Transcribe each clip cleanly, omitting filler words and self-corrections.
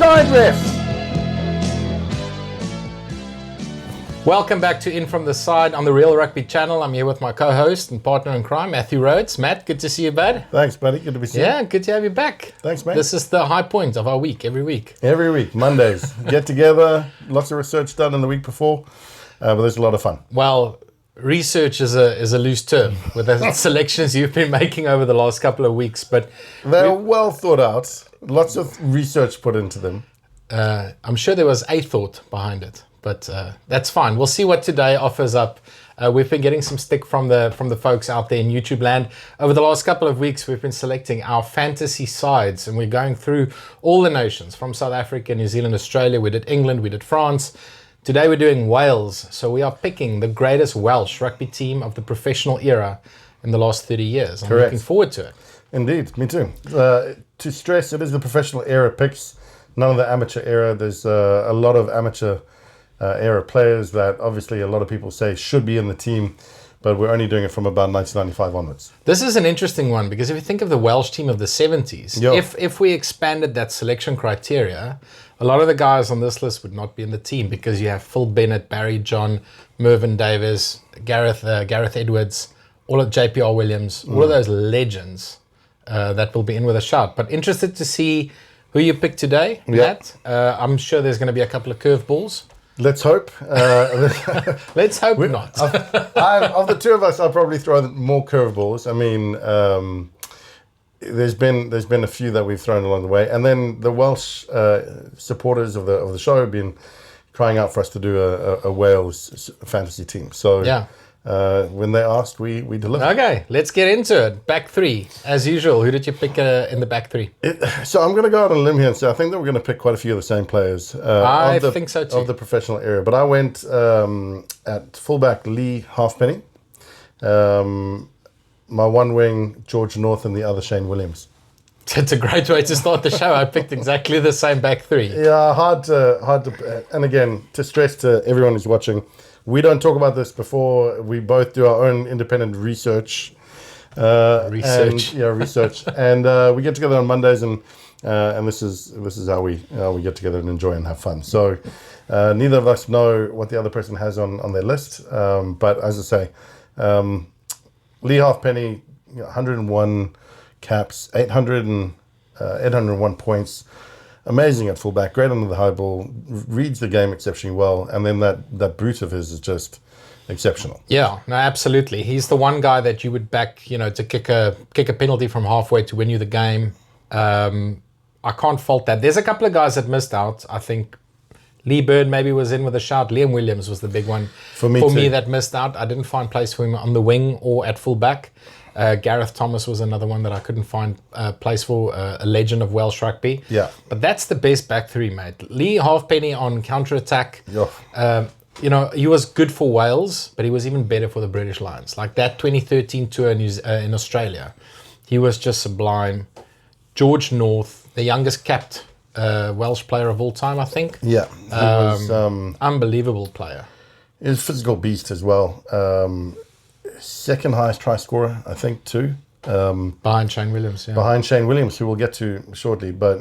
side, ref! Welcome back to In From The Side on the Real Rugby channel. I'm here with my co-host and partner in crime, Matthew Rhodes. Matt, good to see you, bud. Thanks, buddy. Good to be seen. Yeah, good to have you back. Thanks, mate. This is the high point of our week, every week. Every week, Mondays. Get together. Lots of research done in the week before, but there's a lot of fun. Well, research is a loose term with the selections you've been making over the last couple of weeks, but They're well thought out. Lots of research put into them. I'm sure there was a thought behind it. But that's fine. We'll see what today offers up. We've been getting some stick from the folks out there in YouTube land. Over the last couple of weeks, we've been selecting our fantasy sides, and we're going through all the nations from South Africa, New Zealand, Australia. We did England, we did France. Today we're doing Wales. So we are picking the greatest Welsh rugby team of the professional era in the last 30 years. I'm looking forward to it. Indeed, me too. To stress, it is the professional era picks, none of the amateur era. There's a lot of amateur era players that obviously a lot of people say should be in the team, but we're only doing it from about 1995 onwards. This is an interesting one because if you think of the Welsh team of the 70s, if we expanded that selection criteria, a lot of the guys on this list would not be in the team because you have Phil Bennett, Barry John, Mervyn Davies, Gareth Edwards, all of JPR Williams, all of those legends that will be in with a shout. But interested to see who you pick today, Matt. I'm sure there's going to be a couple of curveballs. Let's hope. Let's hope not. Of the two of us, I'll probably throw more curveballs. I mean, there's been a few that we've thrown along the way, and then the Welsh supporters of the show have been crying out for us to do a Wales fantasy team. So when they asked, we delivered. Okay, let's get into it. Back three, as usual. Who did you pick in the back three? So I'm going to go out on a limb here and say I think that we're going to pick quite a few of the same players. I think so too. Of the professional era. But I went at fullback Lee Halfpenny, my one wing George North, and the other Shane Williams. It's a great way to start the show. I picked exactly the same back three. Yeah, hard to. And again, to stress to everyone who's watching, we don't talk about this before. We both do our own independent research. Research. And we get together on Mondays, and this is how we get together and enjoy and have fun. So neither of us know what the other person has on their list. But as I say, Lee Halfpenny, 101 caps, 801 points. Amazing at fullback, great under the high ball, reads the game exceptionally well, and then that boot of his is just exceptional. Yeah, no, absolutely. He's the one guy that you would back, to kick a penalty from halfway to win you the game. I can't fault that. There's a couple of guys that missed out. I think Lee Bird maybe was in with a shout. Liam Williams was the big one for me that missed out. I didn't find place for him on the wing or at fullback. Gareth Thomas was another one that I couldn't find place for, a legend of Welsh rugby. Yeah. But that's the best back three, mate. Lee Halfpenny on counter-attack. He was good for Wales, but he was even better for the British Lions. Like that 2013 tour in Australia, he was just sublime. George North, the youngest capped Welsh player of all time, I think. Yeah. He was unbelievable player. He was a physical beast as well. Second highest try scorer, I think, too. Behind Shane Williams, Behind Shane Williams, who we'll get to shortly. But,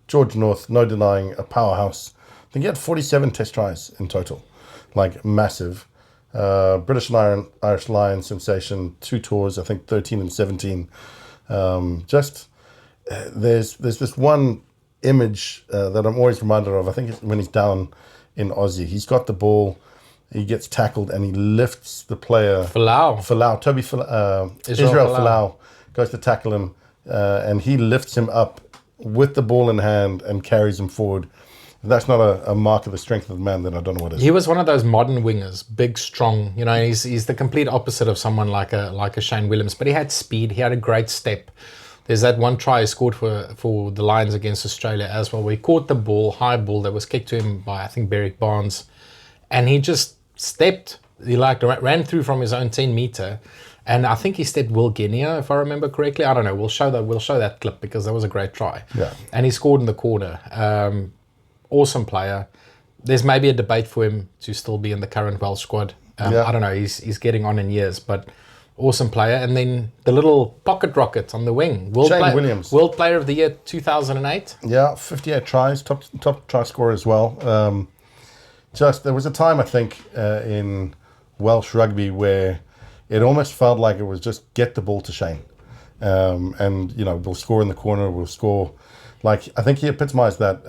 George North, no denying, a powerhouse. I think he had 47 test tries in total. Like, massive. British and Irish Lions sensation, 2 tours, I think 13 and 17. There's this one image that I'm always reminded of. I think it's when he's down in Aussie. He's got the ball. He gets tackled and he lifts the player. Folau. Israel Folau goes to tackle him and he lifts him up with the ball in hand and carries him forward. If that's not a mark of the strength of the man, then I don't know what is. He was one of those modern wingers, big, strong. He's the complete opposite of someone like a Shane Williams. But he had speed. He had a great step. There's that one try he scored for the Lions against Australia as well, where he caught the ball, high ball that was kicked to him by, I think, Berwick Barnes. And he just stepped, ran through from his own 10 meter. And I think he stepped Will Guinea, if I remember correctly. I don't know. We'll show that clip because that was a great try. Yeah. And he scored in the corner. Awesome player. There's maybe a debate for him to still be in the current Welsh squad. I don't know. He's getting on in years, but awesome player. And then the little pocket rocket on the wing, Williams, World Player of the Year 2008. Yeah, 58 tries, top try scorer as well. There was a time, I think, in Welsh Rugby where it almost felt like it was just get the ball to Shane. And, we'll score in the corner, we'll score. Like, I think he epitomized that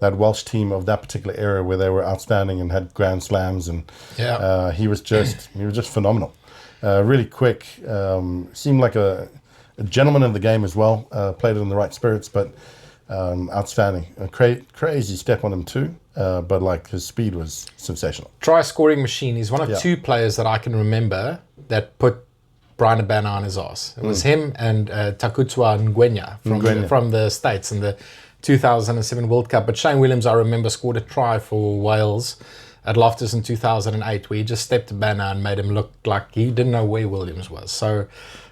Welsh team of that particular era where they were outstanding and had grand slams. And he was just phenomenal. Really quick, seemed like a gentleman in the game as well. Played it in the right spirits, but outstanding. A crazy step on him too. But like his speed was sensational. Try scoring machine. He's one of two players that I can remember that put Brian Abana on his ass. It was him and Takutua Ngwenya from the States in the 2007 World Cup. But Shane Williams, I remember, scored a try for Wales at Loftus in 2008 where he just stepped Abana and made him look like he didn't know where Williams was. So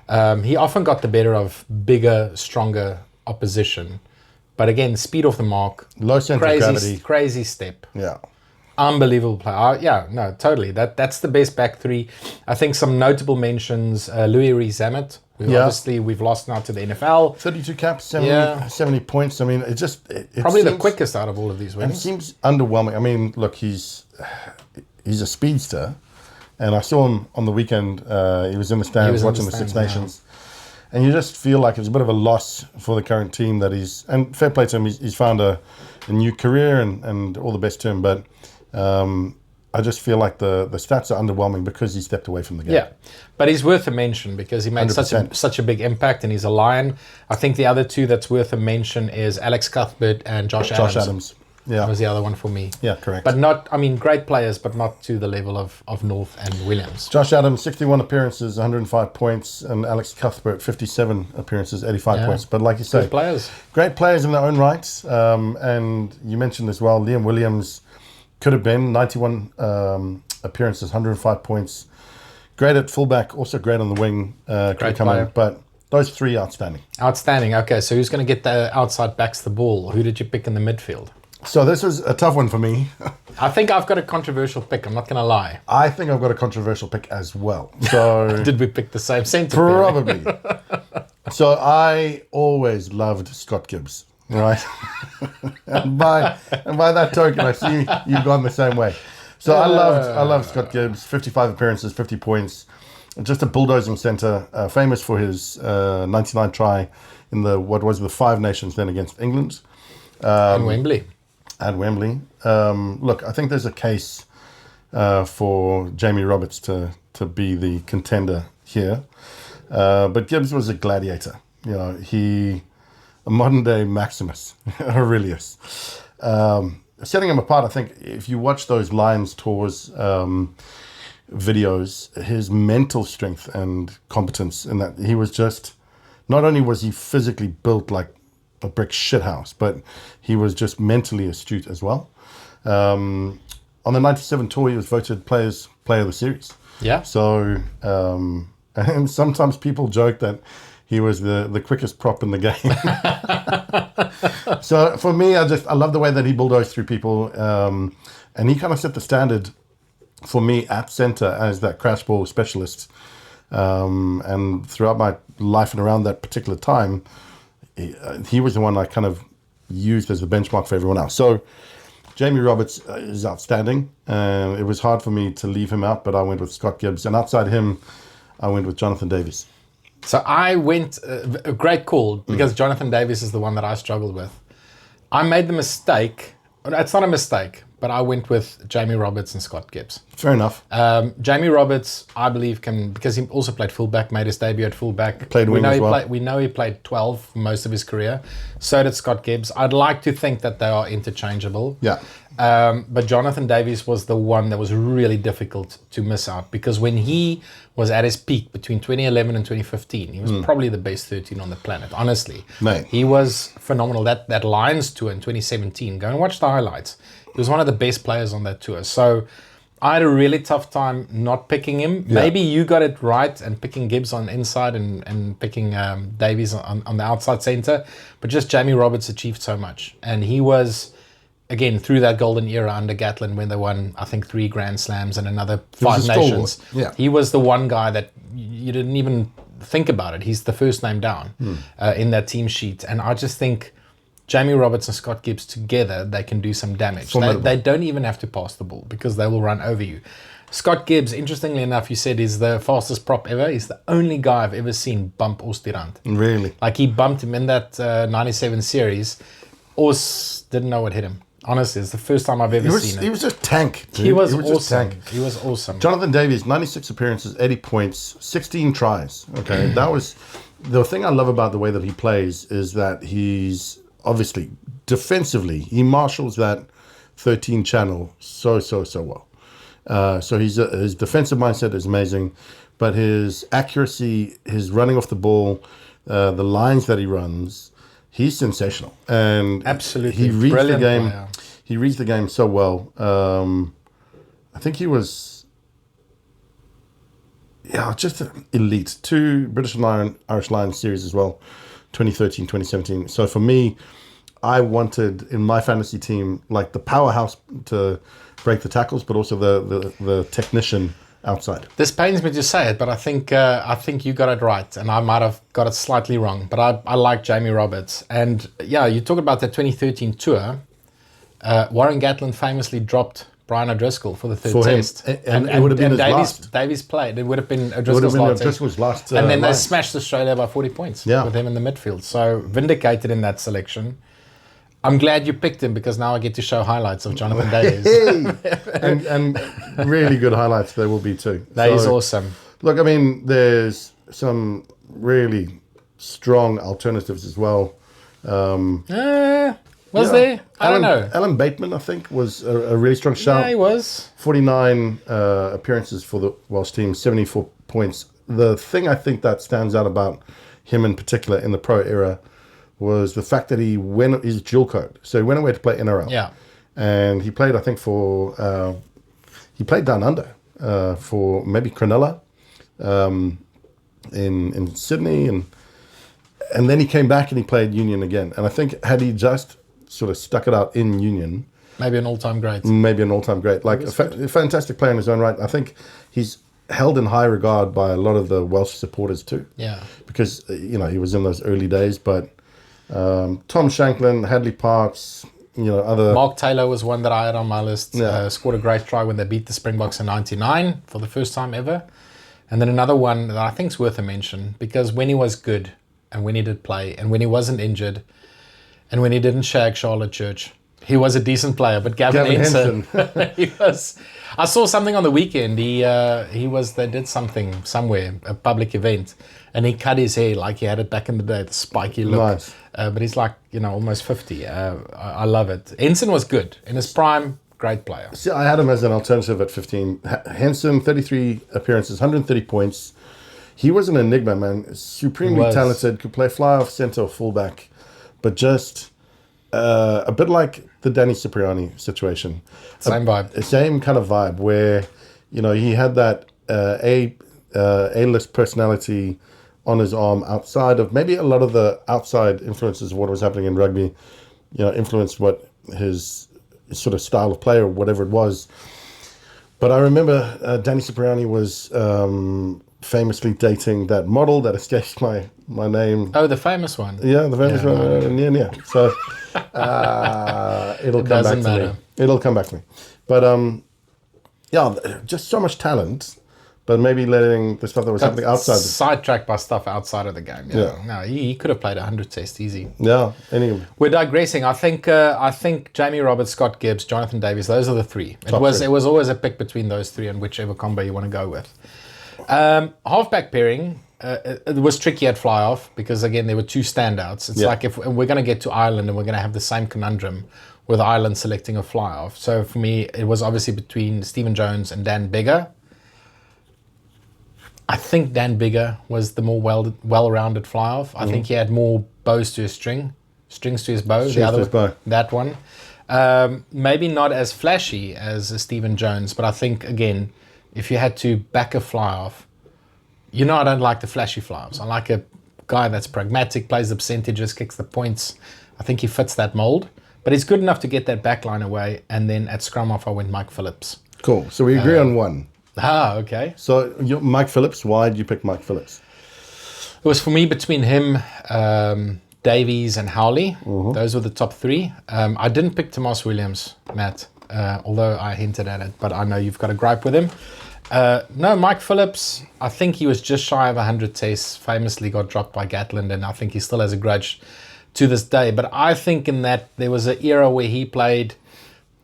he often got the better of bigger, stronger opposition. But again, speed off the mark. Low center of gravity. Crazy step. Yeah. Unbelievable player. No, totally. That's the best back three. I think some notable mentions, Louis Rees-Zammit, who obviously we've lost now to the NFL. 32 caps, 70 points. I mean, it probably seems, the quickest out of all of these wins. It seems underwhelming. I mean, look, he's a speedster. And I saw him on the weekend. He was in the stands watching the Six Nations. And you just feel like it's a bit of a loss for the current team that and fair play to him, he's found a new career and all the best to him. But I just feel like the stats are underwhelming because he stepped away from the game. Yeah, but he's worth a mention because he made such a big impact and he's a Lion. I think the other two that's worth a mention is Alex Cuthbert and Josh Adams. Yeah, was the other one for me. Yeah, correct. But great players, but not to the level of North and Williams. Josh Adams, 61 appearances, 105 points, and Alex Cuthbert, 57 appearances, 85 points. But like you say, great players in their own rights. And you mentioned as well, Liam Williams could have been 91 appearances, 105 points. Great at fullback, also great on the wing. Great player. But those three, outstanding. Outstanding. Okay, so who's going to get the outside backs the ball? Who did you pick in the midfield? So this was a tough one for me. I think I've got a controversial pick. I'm not going to lie. I think I've got a controversial pick as well. So did we pick the same centre? Probably. So I always loved Scott Gibbs, right? and by that token, I see you've gone the same way. So I loved Scott Gibbs. 55 appearances, 50 points. Just a bulldozing centre, famous for his 99 try in what was the Five Nations then against England. And Wembley. At Wembley. Look, I think there's a case for Jamie Roberts to be the contender here. But Gibbs was a gladiator. A modern day Maximus Aurelius. Setting him apart, I think if you watch those Lions tours videos, his mental strength and competence in that he was just, not only was he physically built like a brick shithouse, but he was just mentally astute as well. On the 97 tour, he was voted player of the series. Yeah. So, and sometimes people joke that he was the quickest prop in the game. So for me, I love the way that he bulldozed through people. And he kind of set the standard for me at centre as that crash ball specialist. And throughout my life and around that particular time, he was the one I kind of used as the benchmark for everyone else. So Jamie Roberts is outstanding. It was hard for me to leave him out, but I went with Scott Gibbs. And outside him, I went with Jonathan Davies. So I went, a great call, because Jonathan Davies is the one that I struggled with. I made the mistake, it's not a mistake, but I went with Jamie Roberts and Scott Gibbs. Fair enough. Jamie Roberts, I believe, because he also played fullback, made his debut at fullback. Played wing as well. We know he played 12 for most of his career. So did Scott Gibbs. I'd like to think that they are interchangeable. Yeah. But Jonathan Davies was the one that was really difficult to miss out, because when he was at his peak between 2011 and 2015, he was probably the best 13 on the planet, honestly. Mate. He was phenomenal. That Lions tour in 2017, go and watch the highlights. He was one of the best players on that tour. So I had a really tough time not picking him. Yeah. Maybe you got it right and picking Gibbs on inside and picking Davies on the outside centre. But just Jamie Roberts achieved so much. And he was, again, through that golden era under Gatlin when they won, I think, 3 Grand Slams and another 5 Nations. Yeah. He was the one guy that you didn't even think about it. He's the first name down in that team sheet. And I just think Jamie Roberts and Scott Gibbs together, they can do some damage. They don't even have to pass the ball because they will run over you. Scott Gibbs, interestingly enough, you said is the fastest prop ever. He's the only guy I've ever seen bump Oosterand. Really? Like he bumped him in that 97 series. Oos didn't know what hit him. Honestly, it's the first time I've ever seen it. He was just tank. Dude. He was awesome. He was awesome. Jonathan Davies, 96 appearances, 80 points, 16 tries. Okay, that was the thing I love about the way that he plays is that he's obviously defensively he marshals that 13 channel so well. So his defensive mindset is amazing, but his accuracy, his running off the ball, the lines that he runs, he's sensational. And absolutely, he reads the game. Player. He reads the game so well. I think he was, just elite. 2 British Irish Lions series as well, 2013, 2017. So for me, I wanted in my fantasy team like the powerhouse to break the tackles, but also the technician outside. This pains me to say it, but I think you got it right, and I might have got it slightly wrong. But I like Jamie Roberts, and you talk about the 2013 tour. Warren Gatland famously dropped Brian O'Driscoll for the third test, and it would have been his last. Davies played. It would have been O'Driscoll's last. And then they smashed Australia by 40 points with him in the midfield. So vindicated in that selection. I'm glad you picked him because now I get to show highlights of Jonathan Davies. and really good highlights there will be too. That is awesome. Look, I mean, there's some really strong alternatives as well. There? I don't know. Alan Bateman, I think, was a really strong shout. Yeah, he was. 49 appearances for the Welsh team, 74 points. The thing I think that stands out about him in particular in the pro era was the fact that he went his dual code. So he went away to play NRL. Yeah. And he played, I think, he played down under for maybe Cronulla in Sydney. And then he came back and he played Union again. And I think had he just sort of stuck it out in Union. Maybe an all-time great. Like a fantastic player in his own right. I think he's held in high regard by a lot of the Welsh supporters too. Yeah. Because, he was in those early days, but Tom Shanklin, Hadley Parks, other... Mark Taylor was one that I had on my list. Scored a great try when they beat the Springboks in 99 for the first time ever. And then another one that I think is worth a mention, because when he was good and when he did play and when he wasn't injured and when he didn't shag Charlotte Church, he was a decent player. But Gavin Henson, he was... I saw something on the weekend. They did something somewhere, a public event, and he cut his hair like he had it back in the day, the spiky look. Nice. But he's like, almost 50. I love it. Henson was good. In his prime, great player. See, I had him as an alternative at 15. Henson, 33 appearances, 130 points. He was an enigma, man. Supremely talented, could play fly-off, centre or fullback, but just a bit like the Danny Cipriani situation. Same vibe. Same kind of vibe where, he had that A-list personality on his arm outside of maybe a lot of the outside influences of what was happening in rugby, influenced what his sort of style of play or whatever it was. But I remember Danny Cipriani was famously dating that model that escapes my name. Oh, the famous one. Yeah, the famous one. Yeah. So it'll come back to me. It'll come back to me. But just so much talent. But maybe letting the stuff that was happening outside. Sidetracked by stuff outside of the game. Yeah. No, he could have played 100 tests easy. Yeah. Anyway. We're digressing. I think Jamie Roberts, Scott Gibbs, Jonathan Davies, those are the three. It was always a pick between those three and whichever combo you want to go with. Halfback pairing, it was tricky at fly-off because, again, there were two standouts. It's like if we're going to get to Ireland and we're going to have the same conundrum with Ireland selecting a fly-off. So for me, it was obviously between Stephen Jones and Dan Biggar. I think Dan Biggar was the more well-rounded fly-off. I think he had more bows to his strings to his bow. That one. Maybe not as flashy as Stephen Jones, but I think, again, if you had to back a fly-off, I don't like the flashy fly-offs. I like a guy that's pragmatic, plays the percentages, kicks the points. I think he fits that mold. But he's good enough to get that back line away. And then at scrum-off, I went Mike Phillips. Cool. So we agree on one. Ah, okay. So Mike Phillips, why did you pick Mike Phillips? It was for me between him, Davies, and Howley. Those were the top three. I didn't pick Tomas Williams, Matt, although I hinted at it, but I know you've got a gripe with him. No, Mike Phillips, I think he was just shy of 100 tests, famously got dropped by Gatland, and I think he still has a grudge to this day. But I think in that there was an era where he played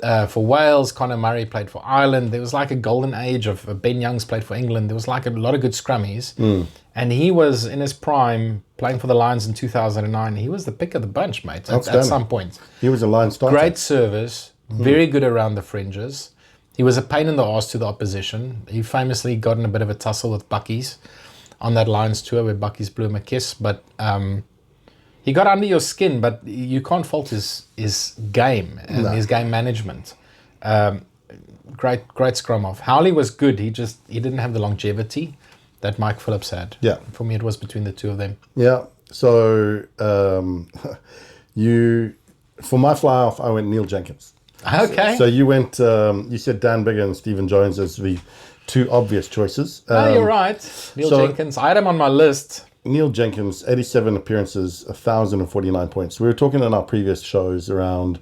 for Wales, Conor Murray played for Ireland. There was like a golden age of Ben Youngs played for England. There was like a lot of good scrummies. And he was in his prime playing for the Lions in 2009. He was the pick of the bunch, mate, at some point. He was a Lion starter. Great service, very good around the fringes. He was a pain in the arse to the opposition. He famously got in a bit of a tussle with Bucky's on that Lions tour where Bucky's blew him a kiss. But he got under your skin, but you can't fault his game and his game management. Great scrum off. Howley was good. He didn't have the longevity that Mike Phillips had. Yeah. For me, it was between the two of them. Yeah. So for my fly off, I went Neil Jenkins. Okay. So you went. You said Dan Biggar and Stephen Jones as the two obvious choices. You're right. Neil Jenkins. I had him on my list. Neil Jenkins, 87 appearances, 1,049 points. We were talking in our previous shows around.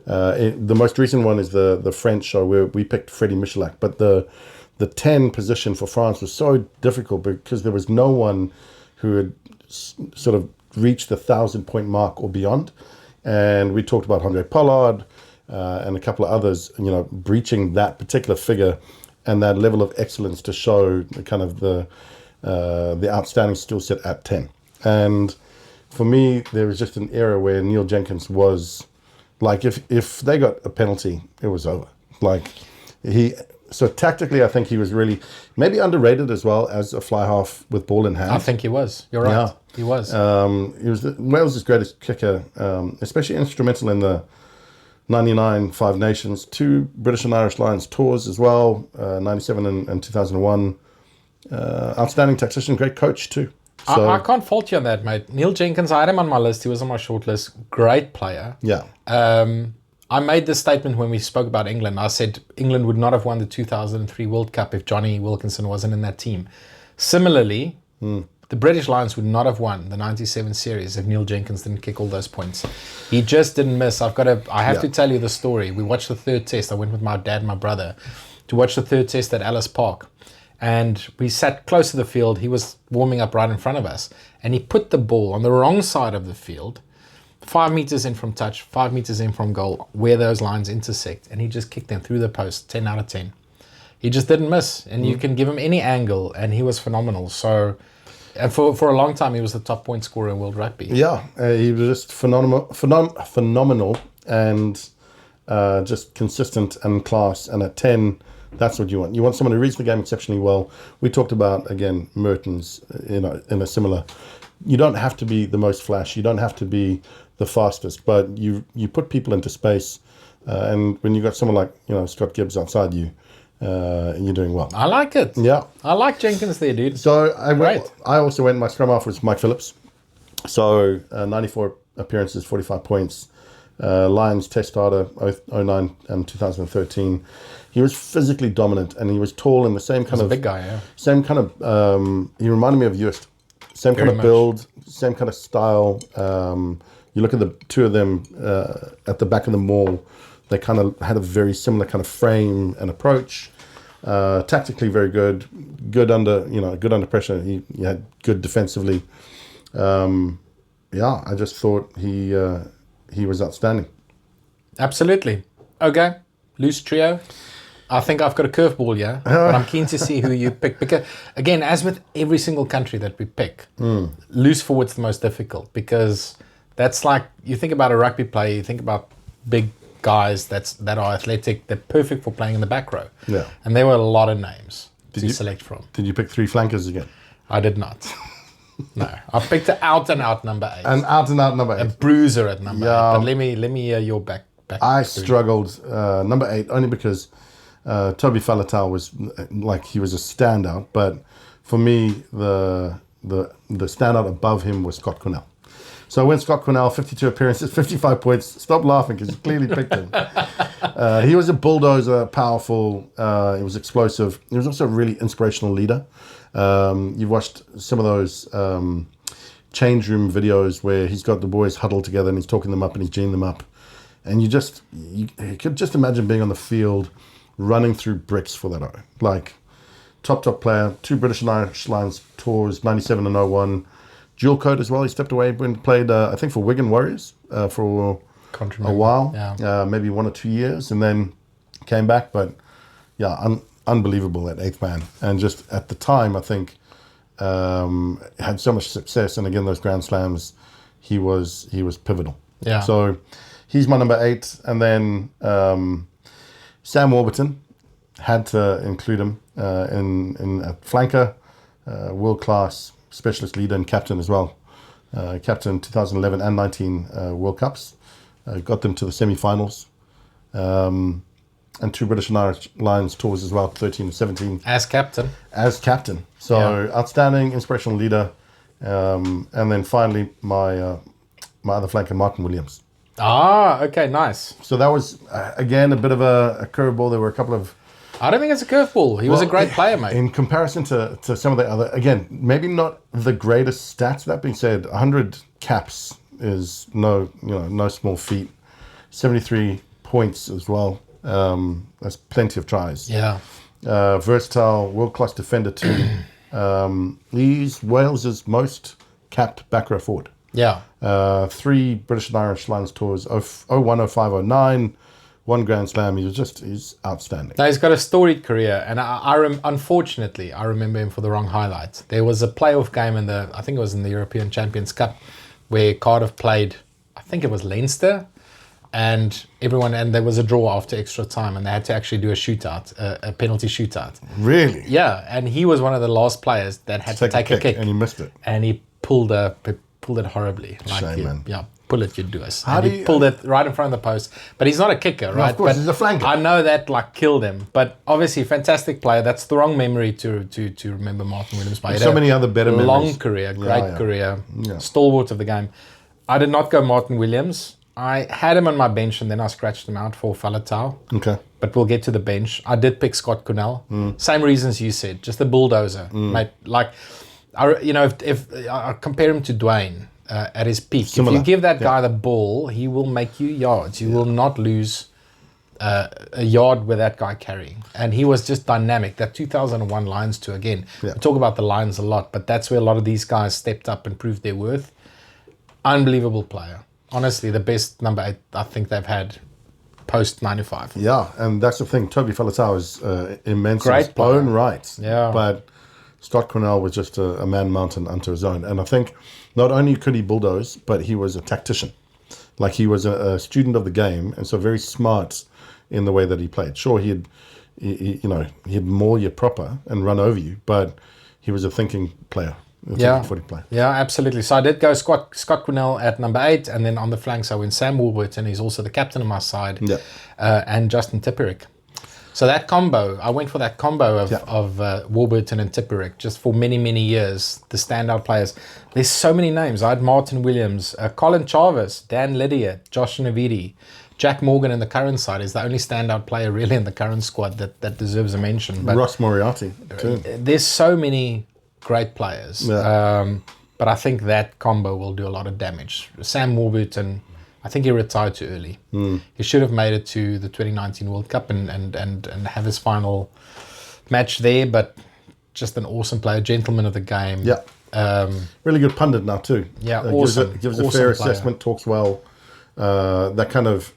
The most recent one is the French show where we picked Freddie Michalak, but the 10 position for France was so difficult because there was no one who had sort of reached the 1,000-point mark or beyond. And we talked about Andre Pollard and a couple of others, breaching that particular figure and that level of excellence to show kind of the outstanding skill set at 10. And for me, there was just an era where Neil Jenkins was like, if they got a penalty, it was over. So tactically, I think he was really maybe underrated as well as a fly half with ball in hand. I think he was. You're right. Yeah. He was. He was Wales' greatest kicker, especially instrumental in the 99 Five Nations, 2 British and Irish Lions tours as well, 97 and 2001. Outstanding tactician, great coach too. So, I can't fault you on that, mate. Neil Jenkins, I had him on my list. He was on my short list. Great player. Yeah. I made this statement when we spoke about England. I said England would not have won the 2003 World Cup if Johnny Wilkinson wasn't in that team. Similarly, the British Lions would not have won the 97 series if Neil Jenkins didn't kick all those points. He just didn't miss. I have to tell you the story. We watched the third test. I went with my dad and my brother to watch the third test at Ellis Park. And we sat close to the field. He was warming up right in front of us. And he put the ball on the wrong side of the field, 5 meters in from touch, 5 meters in from goal, where those lines intersect. And he just kicked them through the post, 10 out of 10. He just didn't miss. And you can give him any angle, and he was phenomenal. So, and for a long time, he was the top point scorer in World Rugby. Yeah, he was just phenomenal and just consistent and class. And at 10... that's what you want. You want someone who reads the game exceptionally well. We talked about, again, Mertens, in a similar... You don't have to be the most flash. You don't have to be the fastest, but you put people into space. And when you've got someone like, Scott Gibbs outside you, you're doing well. I like it. Yeah. I like Jenkins there, dude. So I also went, my scrum half was Mike Phillips. So 94 appearances, 45 points. Lions test starter, 09 and 2013. He was physically dominant, and he was tall and the same kind of big guy. Yeah, same kind of. He reminded me of Yost, same kind of build, same kind of style. You look at the two of them at the back of the mall; they kind of had a very similar kind of frame and approach. Tactically, very good. Good under pressure. He had good defensively. I just thought he was outstanding. Absolutely. Okay, loose trio. I think I've got a curveball, yeah, but I'm keen to see who you pick. Because, again, as with every single country that we pick, loose forward's the most difficult, because that's like, you think about a rugby player, you think about big guys that are athletic, they're perfect for playing in the back row. Yeah. And there were a lot of names to select from. Did you pick 3 flankers again? I did not. No, I picked an out-and-out number 8. An out-and-out number 8. A bruiser at number 8. But let me hear your back. I struggled number 8 only because Toby Faletau was he was a standout, but for me the standout above him was Scott Cornell. So I went Scott Quinnell, 52 appearances, 55 points. Stop laughing because you clearly picked him. He was a bulldozer, powerful. He was explosive. He was also a really inspirational leader. You've watched some of those change room videos where he's got the boys huddled together and he's talking them up and he's geeing them up. And you could just imagine being on the field running through bricks for that. Like, top player, 2 British and Irish Lions tours, 97 and 01. Dual code as well. He stepped away and played, I think, for Wigan Warriors for a while, maybe 1 or 2 years, and then came back. But yeah, unbelievable at 8th man. And just at the time, I think, had so much success. And again, those Grand Slams, he was pivotal. Yeah. So he's my number 8. And then Sam Warburton, had to include him in at flanker, world-class specialist leader and captain as well. Captain 2011 and 19 World Cups. Got them to the semi-finals. And 2 British and Irish Lions tours as well, 13 and 17. As captain. So outstanding, inspirational leader. And then finally, my other flanker, Martin Williams. Ah, okay, nice. So that was, again, a bit of a curveball. There were a couple of... I don't think it's a curveball. He was a great player, mate. In comparison to some of the other... Again, maybe not the greatest stats. That being said, 100 caps is no small feat. 73 points as well. That's plenty of tries. Yeah. Versatile, world-class defender too. He's Wales's most capped back row forward. Yeah. 3 British and Irish Lions tours, 01, 05, 09, 1 Grand Slam. He's outstanding. Now, he's got a storied career, and unfortunately, I remember him for the wrong highlights. There was a playoff game I think it was in the European Champions Cup, where Cardiff played, I think it was Leinster, and there was a draw after extra time, and they had to actually do a shootout, a penalty shootout. Really? Yeah, and he was one of the last players that had to take a kick. And he missed it. And he pulled it horribly. Shame, man. Yeah, pull it, you do us. He pulled it right in front of the post. But he's not a kicker, right? Of course, but he's a flanker. I know that killed him. But obviously, fantastic player. That's the wrong memory to remember Martin Williams by. So many other better memories. Long career, great career, stalwart of the game. I did not go Martin Williams. I had him on my bench and then I scratched him out for Falatau. Okay. But we'll get to the bench. I did pick Scott Quinnell. Same reasons you said. Just a bulldozer, mate. Like, if I compare him to Dwayne at his peak, Similar. if you give that guy the ball, he will make you yards. You will not lose a yard with that guy carrying. And he was just dynamic. That 2001 Lions tour, again, we talk about the Lions a lot, but that's where a lot of these guys stepped up and proved their worth. Unbelievable player. Honestly, the best number 8 I think they've had post 95. Yeah, and that's the thing. Toby Falatau is immense in his Great player. own right. Yeah. But Scott Quinnell was just a man mountain unto his own. And I think not only could he bulldoze, but he was a tactician. Like, he was a student of the game, and so very smart in the way that he played. Sure, he'd maul you proper and run over you, but he was a thinking player. Footy player. Yeah, absolutely. So I did go Scott Quinnell at number 8, and then on the flanks I went Sam Warburton. He's also the captain on my side, and Justin Tipperick. So that combo, I went for that combo of Warburton and Tipperick just for many, many years. The standout players. There's so many names. I had Martin Williams, Colin Chavez, Dan Lydiard, Josh Navidi. Jack Morgan in the current side is the only standout player really in the current squad that deserves a mention. But Ross Moriarty too. There's so many great players. Yeah. But I think that combo will do a lot of damage. Sam Warburton, I think he retired too early. He should have made it to the 2019 World Cup and have his final match there, but just an awesome player, gentleman of the game. Yeah. Really good pundit now too. Yeah, awesome. Gives a awesome fair player. assessment, talks well. That kind of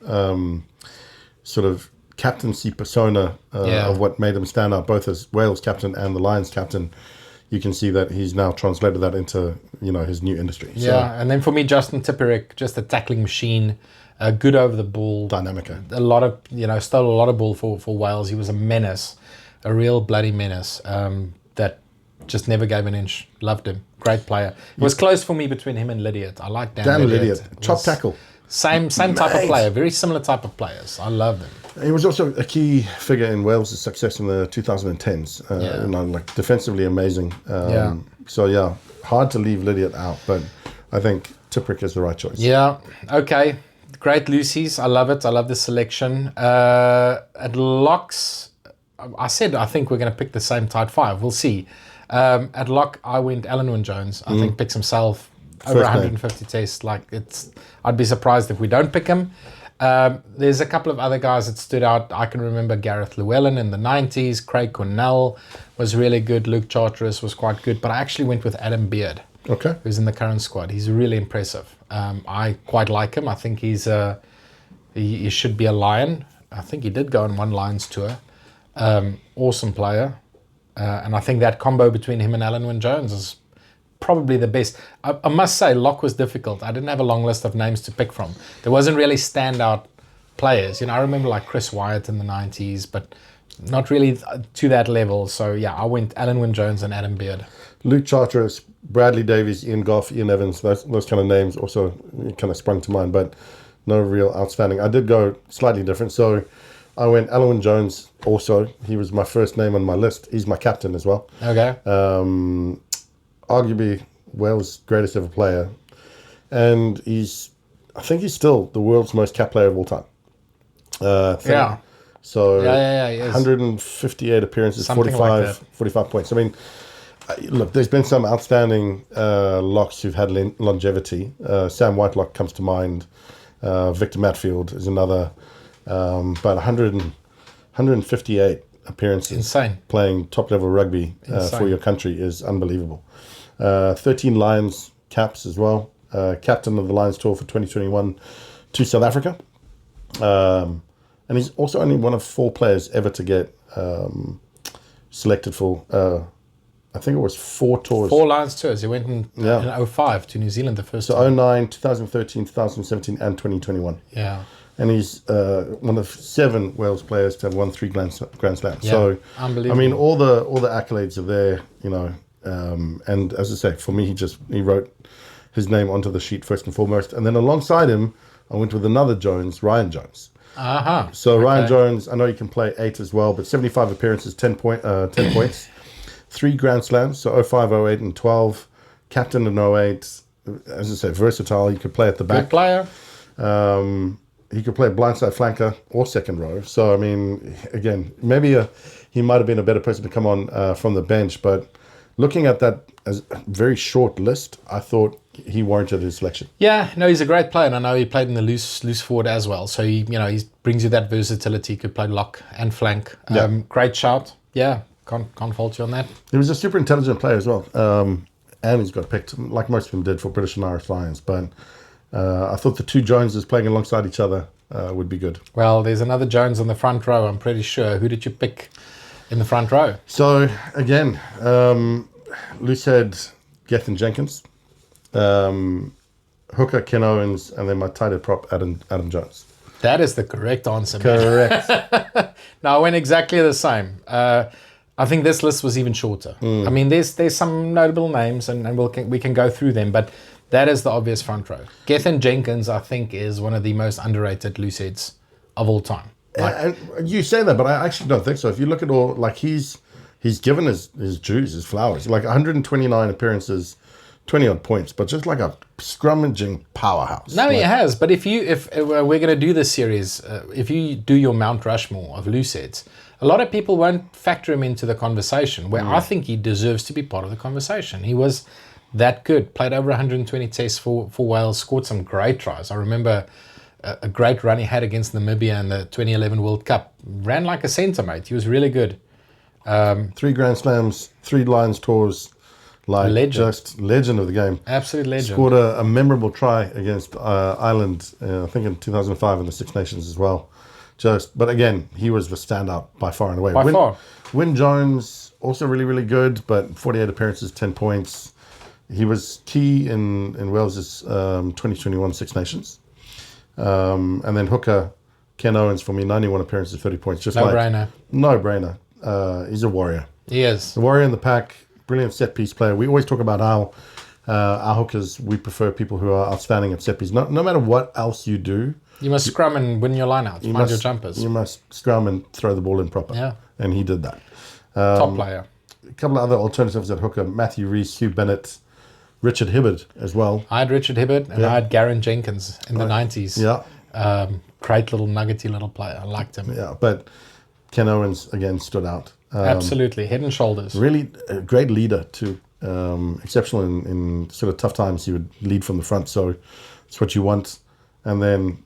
sort of captaincy persona of what made him stand out, both as Wales captain and the Lions captain. You can see that he's now translated that into his new industry. Yeah, and then for me, Justin Tipperick, just a tackling machine, good over the ball, dynamic. A lot of stole a lot of ball for Wales. He was a menace, a real bloody menace. That just never gave an inch. Loved him, great player. It was close for me between him and Lydiard. I like Dan Lydiard, chop tackle. Same type of player, very similar type of players. I love them. He was also a key figure in Wales' success in the 2010s. Defensively amazing. So hard to leave Lydiard out, but I think Tipuric is the right choice. Yeah. Okay. Great Lucy's. I love it. I love the selection. At locks, I think we're going to pick the same tight five. We'll see. At lock, I went Alan Wynne-Jones. I think picks himself over 150 tests. I'd be surprised if we don't pick him. There's a couple of other guys that stood out. I can remember Gareth Llewellyn in the 90s. Craig Cornell was really good. Luke Charteris was quite good. But I actually went with Adam Beard, who's in the current squad. He's really impressive. I quite like him. I think he should be a Lion. I think he did go on one Lions tour. Awesome player. And I think that combo between him and Alan Wynne-Jones is probably the best. I must say, lock was difficult. I didn't have a long list of names to pick from. There wasn't really standout players. I remember like Chris Wyatt in the 90s, but not really to that level. So, yeah, I went Alan Wynne-Jones and Adam Beard. Luke Charteris, Bradley Davies, Ian Goff, Ian Evans, those kind of names also kind of sprung to mind, but no real outstanding. I did go slightly different. So I went Alan Wynne-Jones also. He was my first name on my list. He's my captain as well. Okay. Arguably Wales' greatest ever player. And I think he's still the world's most capped player of all time. Yeah. So yeah, 158 appearances, Something 45 points. I mean, look, there's been some outstanding locks who've had longevity. Sam Whitelock comes to mind. Victor Matfield is another. But 158 appearances. Insane. Playing top-level rugby for your country is unbelievable. 13 Lions caps as well. Captain of the Lions tour for 2021 to South Africa. And he's also only one of 4 players ever to get selected for, I think it was 4 tours. 4 Lions tours. He went in 05 to New Zealand the first time. So 09, 2013, 2017 and 2021. Yeah. And he's one of 7 Wales players to have won 3 Grand Slams. Yeah, so, unbelievable. I mean, all the accolades are there, and as I say, for me, he wrote his name onto the sheet first and foremost. And then alongside him, I went with another Jones, Ryan Jones. So Ryan Jones, I know he can play 8 as well, but 75 appearances, 10 points, 3 Grand Slams, so 05, 08 and 12, captain in 08. As I say, versatile. He could play at the back. Good player. He could play blindside flanker or second row. So, I mean, again, maybe he might have been a better person to come on from the bench. But looking at that as a very short list, I thought he warranted his selection. Yeah, no, he's a great player. And I know he played in the loose forward as well. So, he brings you that versatility. He could play lock and flank. Great shout. Yeah, can't fault you on that. He was a super intelligent player as well. And he's got picked, like most of them did, for British and Irish Lions. But I thought the 2 Joneses playing alongside each other would be good. Well, there's another Jones on the front row, I'm pretty sure. Who did you pick in the front row? So, again, Lou said Gethin Jenkins, hooker Ken Owens, and then my tight end prop Adam Jones. That is the correct answer, man. Correct. No, I went exactly the same. I think this list was even shorter. I mean, there's some notable names, and we can go through them, but that is the obvious front row. Gethin Jenkins, I think, is one of the most underrated loose heads of all time. And you say that, but I actually don't think so. If you look at all, like he's given his dues, his flowers. Like 129 appearances, 20-odd points, but just like a scrummaging powerhouse. No, he has. But if we're going to do this series, if you do your Mount Rushmore of loose heads, a lot of people won't factor him into the conversation, where I think he deserves to be part of the conversation. He was that good, played over 120 tests for Wales, scored some great tries. I remember a great run he had against Namibia in the 2011 World Cup. Ran like a centre, mate. He was really good. 3 Grand Slams, 3 Lions tours. Legend. Just legend of the game. Absolute legend. Scored a memorable try against Ireland, I think in 2005 in the Six Nations as well. But again, he was the standout by far and away. By far. Wynne-Jones, also really, really good, but 48 appearances, 10 points. He was key in Wales' 2021 Six Nations. And then hooker Ken Owens for me, 91 appearances, 30 points. Just No-brainer. No-brainer. He's a warrior. He is. The warrior in the pack, brilliant set-piece player. We always talk about how our hookers, we prefer people who are outstanding at set-piece. No matter what else you do. You must scrum and win your lineouts, find your jumpers. You must scrum and throw the ball in proper. Yeah. And he did that. Top player. A couple of other alternatives at hooker, Matthew Rees, Hugh Bennett, Richard Hibbard as well. I had Richard Hibbard and I had Garen Jenkins in the 90s. Yeah. Great little nuggety little player. I liked him. Yeah, but Ken Owens, again, stood out. Absolutely. Head and shoulders. Really a great leader too. Exceptional in sort of tough times. He would lead from the front, so it's what you want. And then,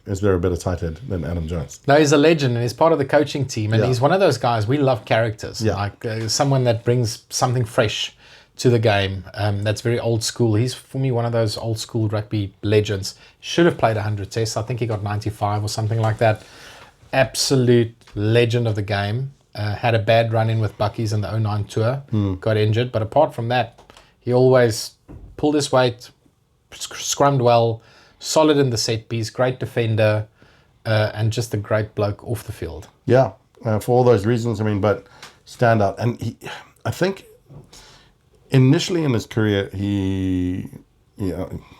is there a better tight head than Adam Jones? No, he's a legend and he's part of the coaching team. And he's one of those guys, we love characters. Yeah. Like someone that brings something fresh to the game. That's very old school. He's, for me, one of those old school rugby legends. Should have played 100 tests. I think he got 95 or something like that. Absolute legend of the game. Had a bad run in with Bucky's in the 09 tour. Got injured. But apart from that, he always pulled his weight, scrummed well, solid in the set piece, great defender, and just a great bloke off the field. Yeah, for all those reasons, I mean, but stand out. And I think initially in his career, I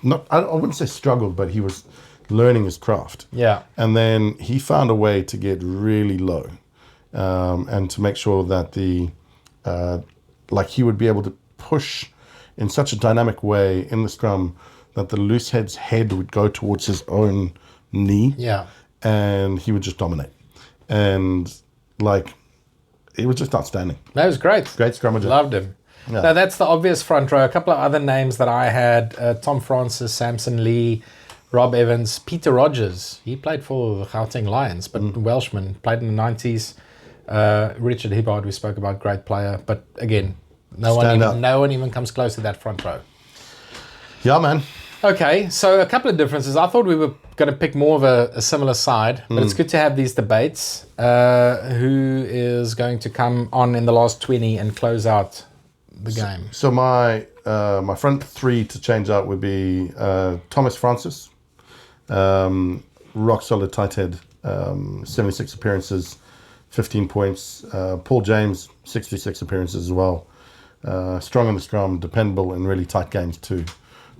wouldn't say struggled, but he was learning his craft. Yeah. And then he found a way to get really low and to make sure that he would be able to push in such a dynamic way in the scrum that the loose head's head would go towards his own knee. Yeah. And he would just dominate. And it was just outstanding. That was great. Great scrummager. Loved him. Yeah. Now that's the obvious front row. A couple of other names that I had, Tom Francis, Samson Lee, Rob Evans, Peter Rogers. He played for the Gauteng Lions, but Welshman, played in the 90s. Richard Hibbard, we spoke about, great player. But again, no one even comes close to that front row. Yeah, man. Okay, so a couple of differences. I thought we were going to pick more of a similar side, but it's good to have these debates. Who is going to come on in the last 20 and close out the game? So my front three to change out would be Thomas Francis, rock solid tight head, 76 appearances, 15 points. Paul James, 66 appearances as well. Strong in the scrum, dependable in really tight games too.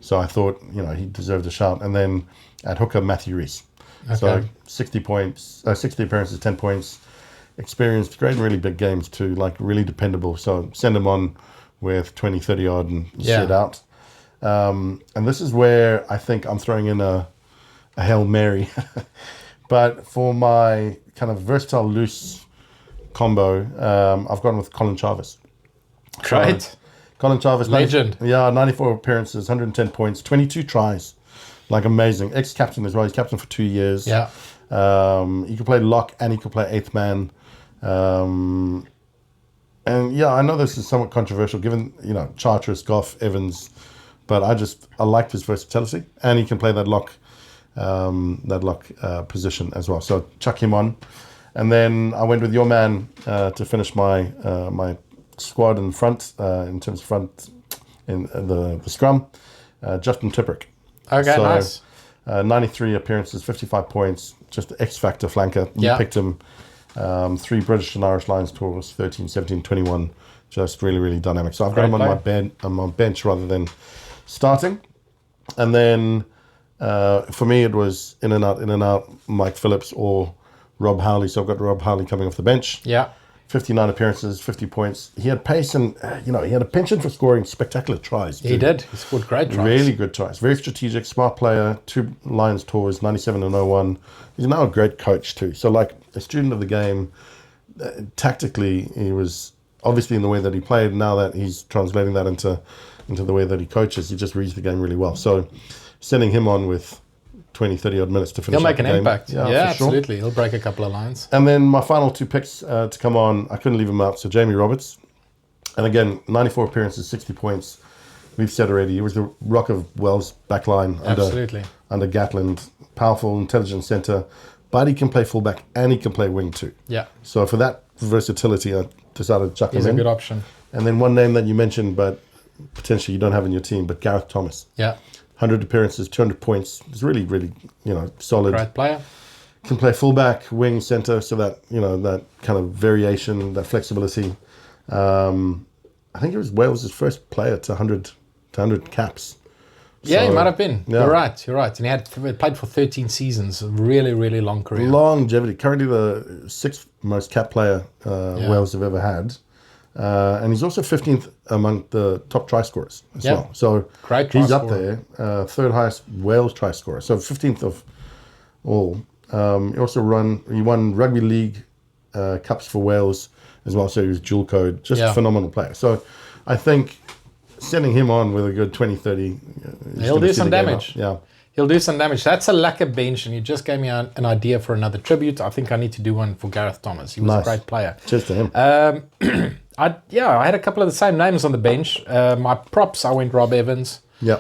So I thought, he deserved a shout. And then at hooker, Matthew Rees. Okay. So 60 points, 60 appearances, 10 points. Experienced, great in really big games too, really dependable. So send him on with 20, 30 odd and sit out. And this is where I think I'm throwing in a Hail Mary. But for my kind of versatile loose combo, I've gone with Colin Chavez. Great. So, Colin Chavez. Legend. 94 appearances, 110 points, 22 tries. Amazing. Ex-captain as well. He's captain for 2 years. Yeah. He could play lock and he could play eighth man. And I know this is somewhat controversial given, Charteris, Goff, Evans, but I liked his versatility and he can play that lock position as well. So chuck him on. And then I went with your man to finish my squad in front, in terms of front in the scrum, Justin Tipuric. Okay, so, nice. 93 appearances, 55 points, just X-factor flanker. You picked him. 3 British and Irish Lions tours, 13, 17, 21. Just really, really dynamic. So I've got him on my bench rather than starting. And then for me, it was in and out, Mike Phillips or Rob Howley. So I've got Rob Howley coming off the bench. Yeah. 59 appearances, 50 points. He had pace and, he had a penchant for scoring spectacular tries. He did. He scored great tries. Really good tries. Very strategic, smart player. 2 Lions tours, 97 and 01. He's now a great coach too. So a student of the game, tactically, he was obviously in the way that he played. Now that he's translating that into the way that he coaches, he just reads the game really well. So sending him on with 20, 30 odd minutes to finish. He'll make an impact. Yeah, absolutely. Sure. He'll break a couple of lines. And then my final 2 picks to come on, I couldn't leave him out. So Jamie Roberts. And again, 94 appearances, 60 points. We've said already, he was the rock of Wells backline under Gatland. Powerful, intelligent centre. But he can play fullback and he can play wing too. Yeah. So for that versatility, I decided to chuck him in. He's a good option. And then one name that you mentioned, but potentially you don't have in your team, but Gareth Thomas. Yeah. 100 appearances, 200 points. He's really, really, solid. Great player. Can play fullback, wing, centre, so that, that kind of variation, that flexibility. I think it was Wales' first player to 100 caps. Yeah, he might have been. Yeah. You're right. And he played for 13 seasons. A really, really long career. Longevity. Currently the 6th most cap player Wales have ever had. And he's also 15th among the top try scorers as well. So great he's up there, third highest Wales try scorer. So 15th of all. He won rugby league cups for Wales as well. So he was dual code, just a phenomenal player. So I think sending him on with a good 20-30, he'll do some damage. Yeah. He'll do some damage. That's a lacquer bench, and you just gave me an idea for another tribute. I think I need to do one for Gareth Thomas. He was a great player. Cheers to him. I had a couple of the same names on the bench. My props, I went Rob Evans. Yeah.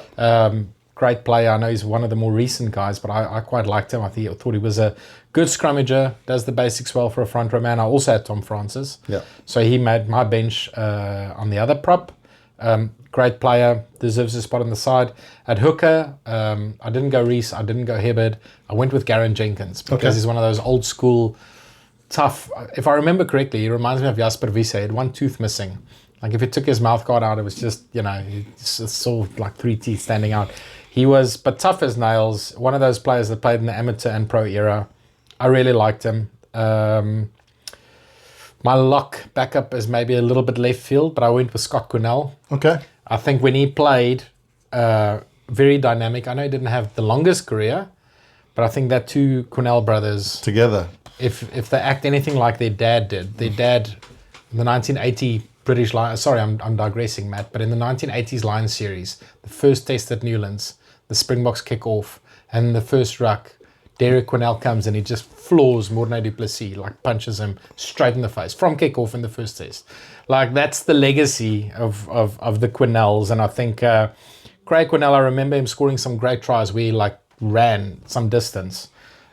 Great player. I know he's one of the more recent guys, but I quite liked him. I thought he was a good scrummager, does the basics well for a front row man. I also had Tom Francis. Yeah. So he made my bench on the other prop. Great player, deserves a spot on the side. At hooker, I didn't go Reese, I didn't go Hibbard. I went with Garen Jenkins because he's one of those old school, tough. If I remember correctly, he reminds me of Jasper Wiese. He had one tooth missing. Like if he took his mouth guard out, it was just, you saw like 3 teeth standing out. He was, but tough as nails. One of those players that played in the amateur and pro era. I really liked him. My lock backup is maybe a little bit left field, but I went with Scott Quinnell. Okay. I think when he played, very dynamic. I know he didn't have the longest career, but I think that two Quinnell brothers together, if they act anything like their dad did, their dad in the 1980 British Lions. Sorry, I'm digressing, Matt. But in the 1980s Lions series, the first test at Newlands, the Springboks kick off, and the first ruck, Derek Quinnell comes and he just floors Morne du Plessis, like punches him straight in the face from kick-off in the first test. Like that's the legacy of the Quinnells. And I think Craig Quinnell, I remember him scoring some great tries where he like ran some distance.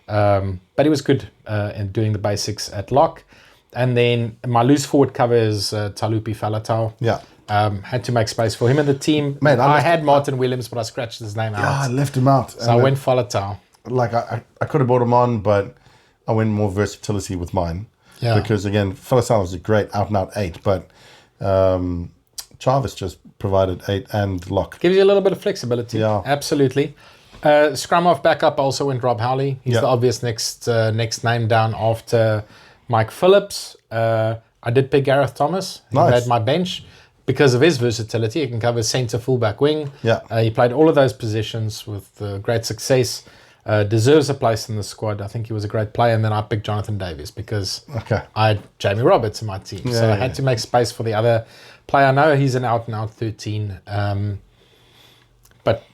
But he was good in doing the basics at lock. And then my loose forward cover is Talupi Falatau. Yeah. Had to make space for him in the team. Man, I had Martin Williams, but I scratched his name out. Yeah, I left him out. So I went Falatau. Like I could have brought him on, but I went more versatility with mine. Yeah. Because again, Falatau was a great out and out 8, but Jarvis just provided 8 and lock. Gives you a little bit of flexibility. Yeah. Absolutely. Scrum off backup also went Rob Howley. He's the obvious next name down after Mike Phillips. I did pick Gareth Thomas. He made my bench because of his versatility. He can cover centre, fullback, wing. Yeah. He played all of those positions with great success. Deserves a place in the squad. I think he was a great player. And then I picked Jonathan Davies because I had Jamie Roberts in my team. So I had to make space for the other player. I know he's an out-and-out 13. But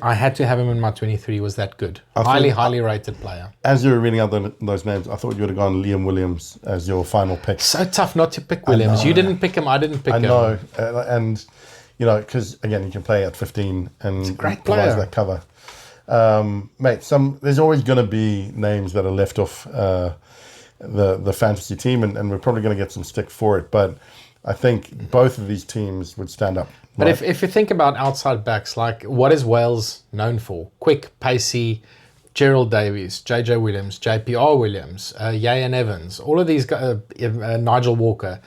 I had to have him in my 23. He was that good. Highly rated player. As you were reading out those names, I thought you would have gone Liam Williams as your final pick. So tough not to pick Williams. You didn't pick him. I didn't pick him. I know. And, because, again, you can play at 15 and great provides player. that cover. Mate, there's always going to be names that are left off the fantasy team, and we're probably going to get some stick for it. But I think both of these teams would stand up. But if you think about outside backs, like what is Wales known for? Quick, pacey, Gerald Davies, JJ Williams, JPR Williams, Yayan Evans, all of these guys, Nigel Walker,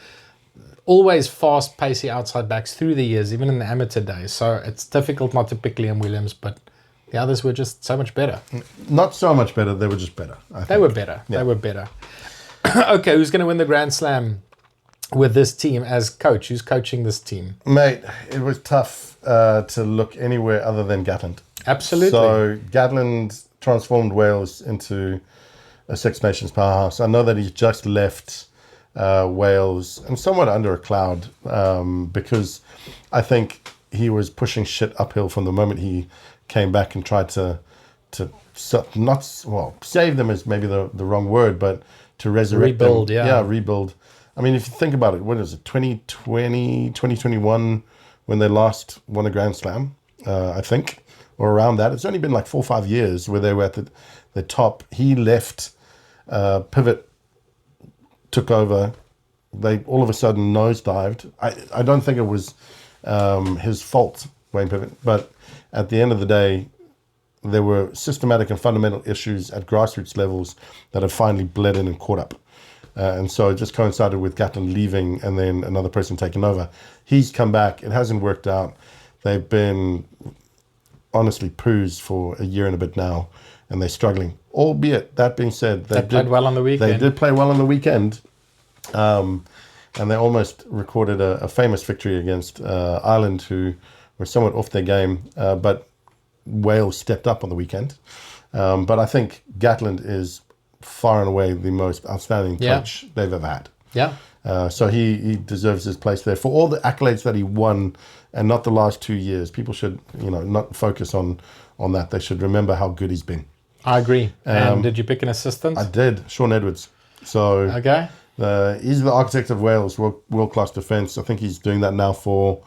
always fast, pacey outside backs through the years, even in the amateur days. So it's difficult not to pick Liam Williams, but the others were just so much better. Not so much better, they were just better. They were better. Yeah. They were better. Okay, who's going to win the Grand Slam with this team as coach? Who's coaching this team? Mate, it was tough to look anywhere other than Gatland. Absolutely. So Gatland transformed Wales into a Six Nations powerhouse. I know that he's just left Wales and somewhat under a cloud because I think he was pushing shit uphill from the moment he came back and tried to save them is maybe the wrong word, but to resurrect rebuild, them. Yeah, rebuild. I mean, if you think about it, when was it, 2020, 2021, when they last won a Grand Slam, I think, or around that. It's only been like 4 or 5 years where they were at the top. He left, Pivot took over. They all of a sudden nosedived. I don't think it was his fault, Wayne Pivot, but at the end of the day, there were systematic and fundamental issues at grassroots levels that have finally bled in and caught up. And so it just coincided with Gatland leaving and then another person taking over. He's come back. It hasn't worked out. They've been honestly poos for a year and a bit now, and they're struggling. Albeit, that being said, they played well on the weekend. They did play well on the weekend. and they almost recorded a famous victory against Ireland, who were somewhat off their game, but Wales stepped up on the weekend. But I think Gatland is far and away the most outstanding coach they've ever had. Yeah. So he deserves his place there for all the accolades that he won, and not the last 2 years. People should, not focus on that. They should remember how good he's been. I agree. And did you pick an assistant? I did, Sean Edwards. So okay. He's the architect of Wales' world-class defence. I think he's doing that now for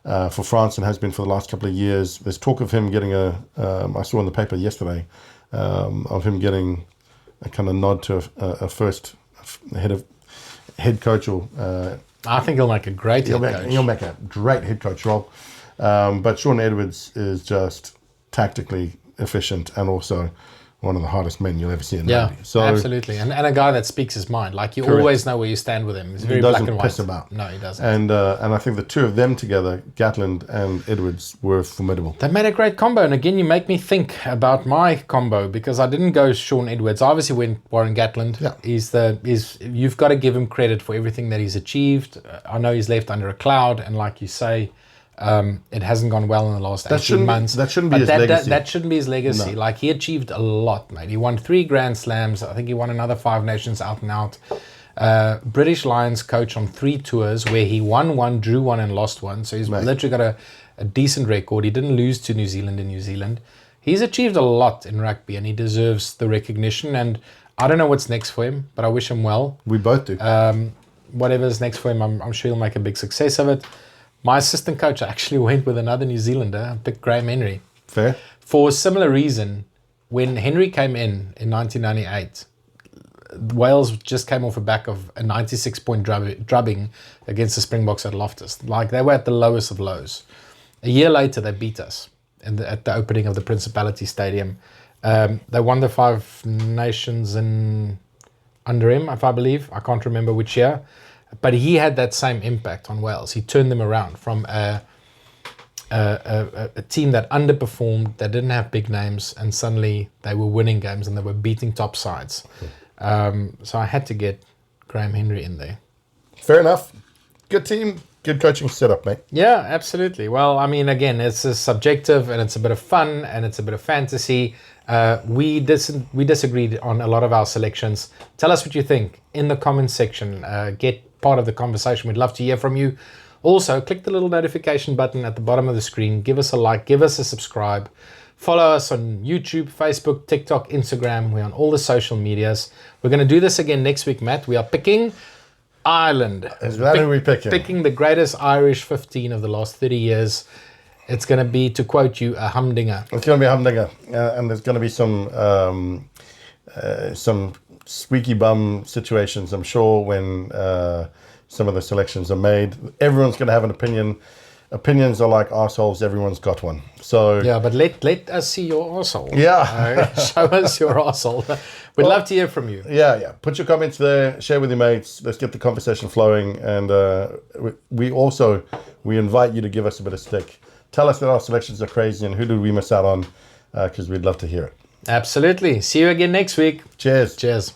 France, and has been for the last couple of years. There's talk of him getting I saw in the paper yesterday, of him getting a kind of nod to a first head coach. I think he'll make a great head coach. He'll make a great head coach role. But Sean Edwards is just tactically efficient, and also one of the hardest men you'll ever see in rugby. So absolutely. And a guy that speaks his mind. Like, you always know where you stand with him. He's very black and white. He doesn't piss about. No, he doesn't. And I think the two of them together, Gatland and Edwards, were formidable. They made a great combo. And again, you make me think about my combo, because I didn't go Sean Edwards. I obviously went Warren Gatland. Yeah. You've got to give him credit for everything that he's achieved. I know he's left under a cloud, and like you say, it hasn't gone well in the last 18 months. That shouldn't be his legacy. That shouldn't be his legacy. No. Like, he achieved a lot, mate. He won 3 Grand Slams. I think he won another 5 Nations out and out. British Lions coach on 3 tours, where he won 1, drew 1, and lost 1. So he's literally got a decent record. He didn't lose to New Zealand in New Zealand. He's achieved a lot in rugby, and he deserves the recognition. And I don't know what's next for him, but I wish him well. We both do. Whatever's next for him, I'm sure he'll make a big success of it. My assistant coach actually went with another New Zealander. I picked Graham Henry. Fair. For a similar reason, when Henry came in 1998, Wales just came off the back of a 96-point drubbing against the Springboks at Loftus. Like, they were at the lowest of lows. A year later, they beat us at the opening of the Principality Stadium. They won the 5 Nations under him, if I believe. I can't remember which year. But he had that same impact on Wales. He turned them around from a team that underperformed, that didn't have big names, and suddenly they were winning games and they were beating top sides. So I had to get Graham Henry in there. Fair enough. Good team, good coaching setup, mate. Yeah, absolutely. Well, I mean, again, it's a subjective, and it's a bit of fun, and it's a bit of fantasy. We disagreed on a lot of our selections. Tell us what you think in the comments section. Get part of the conversation. We'd love to hear from you. Also, click the little notification button at the bottom of the screen. Give us a like, give us a subscribe. Follow us on YouTube, Facebook, TikTok, Instagram. We're on all the social medias. We're going to do this again next week, Matt. We are picking Ireland. Is that who we're picking? Picking the greatest Irish 15 of the last 30 years. It's going to be, to quote you, a humdinger. It's going to be a humdinger. And there's going to be some squeaky bum situations, I'm sure, when some of the selections are made. Everyone's going to have an opinion. Opinions are like arseholes. Everyone's got one. So yeah, but let us see your arsehole. Yeah. Show us your arsehole. We'd love to hear from you. Yeah. Put your comments there. Share with your mates. Let's get the conversation flowing. And we invite you to give us a bit of stick. Tell us that our selections are crazy and who did we miss out on, because we'd love to hear it. Absolutely. See you again next week. Cheers. Cheers.